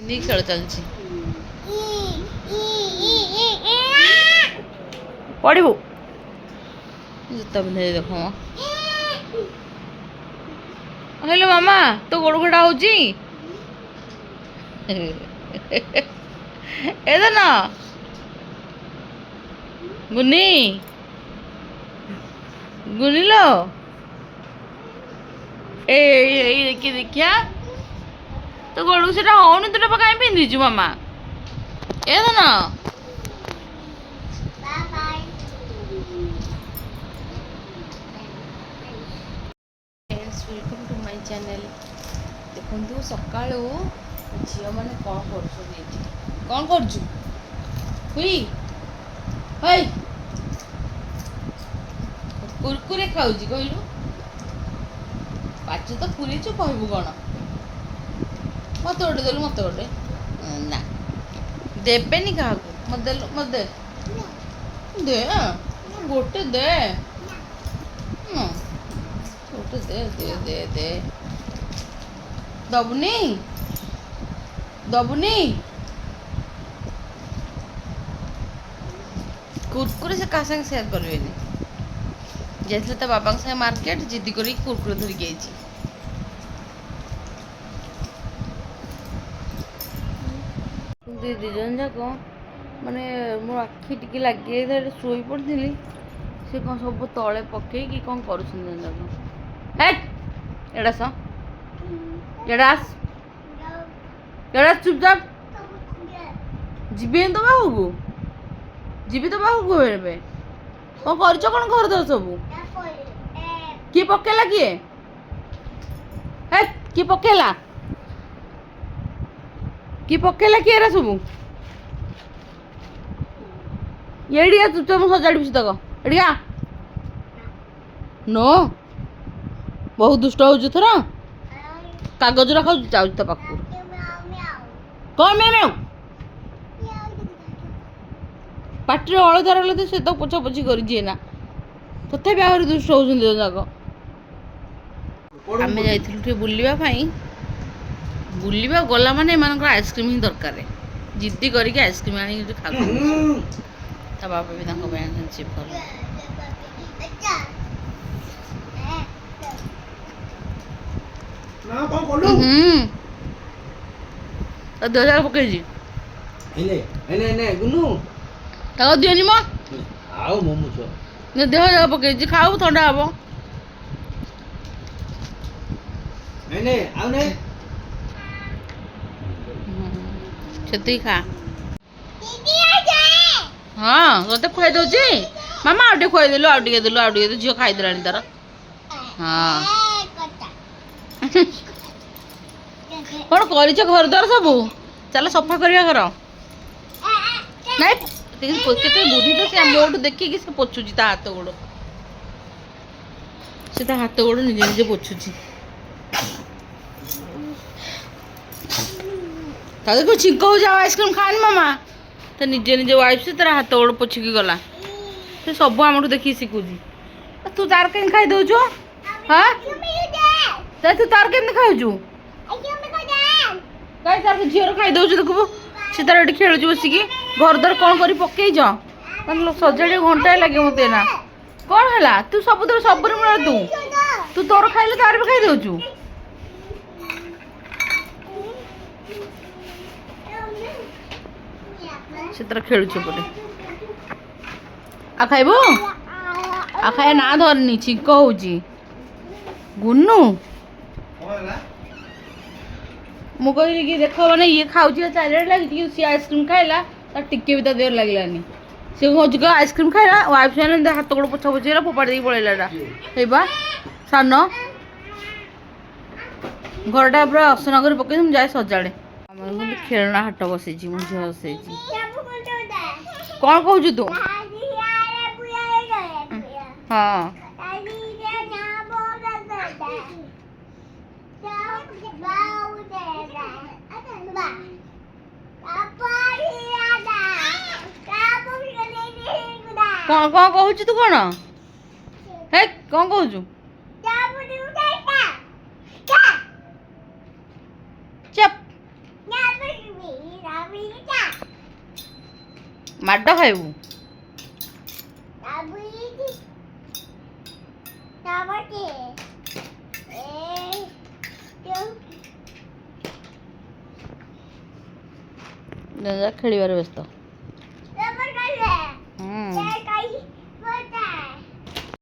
नी खेल चलছি पढ़ू जूता पिंधे देखो हेलो मामा तो गोड़ घोड़ा हो ना गुनी गुनी लो ए देखिए देखिया तो गोड़ से होनी तो कहीं पिंधीचु मामा ए ना वेलकम टू माय चैनल देखो सका झील मैंने कौन कौन कर कुरकुरे खाऊ कहलु पाच तो फुरीचु कहबू कौन मत गोटे देलु मत गोटे ना देवेनि क्या मत दे दे गोटे दे गोटे दे दे दे दे दबुनी दबुनी कुरकुरे से क्या संग शेयर करें जैसे तो बाबा से मार्केट जिद्दी कर कुरकुरे धरिकी आई दिजन जाक माने मो आखि टिके लगे शोई पड़ी से कौन सब तले पकई कि कौन कर चुपचाप जीवी तो बाहू जीवी तो बाहू ए कौन कर कौन घर दर सब किए पकेला किए पकेला कि पकेला किए रा सब ये चुपचाप सजाड़ी तक एडिया नो बहुत दुष्ट हो थर कागज रखा जाऊ तो पाख कौन मैं पाटे हलदार हलदे से तो पोछा पोछी कर तथापि आहरी दुष्ट होती जाक आम जा बुलवाई बुलवा गला मान एम आइसक्रीम ही दरकार जिद्दी करके आइसक्रीम आनी खा बापा भी चिप देह पकई दिनी मो देह जगह पकई खाऊ थंडा हम से खा हाँ तो खुआई दौर मामा आउ खुआई देलु आउ झील खाईदेला तार हाँ कौन कर घर द्वार सब चल सफा कर घर नहीं बुढ़ी तो से मोटू देखिए से पोछुची हाथ गोड़ से हाथ गोड़ निजे निजे पोछुची देखो छिंक हो जाओ आइसक्रीम खानी मामा तो निजे निजे वाइफ से तेरा हाथ गोड़ पोछिकी गला से सब आम देखिए शिखुची तू तार कहीं खाई दौचु हाँ तू तार के खाऊ कहीं तार झीर खाई दौचु देखू से तार खेलु बसिकी घर द्वार कौन कर पकईच सजाड़ी घंटाए लगे मत ना कौन है तू सब सब मिल तू तोर खाइले तार भी खाई दौचु से तरह खेलुचे पटे आ खाइबो आ खाए ना धरनी छिंक हो गुन्नू मु कहली कि देख मैंने ये खाऊ चारिड़े लगी सी आइसक्रीम खाइला टिके भी ता देर लगलानी से हूँ आइसक्रीम खाइला वाइफ से हाथ गोड़ पोछा पोछा फोपाड़ दी पड़ेगा सान घरटा पूरा असना कर पकई जाए सजाड़े खेलना हाट बसई झील बसई कौन कहु तू हाँ कौन कौन कहु तू कौन है कौन कहु चप ମାଡ଼ ଖାଇବୁ। ଖେଳିବାରେ ବ୍ୟସ୍ତ।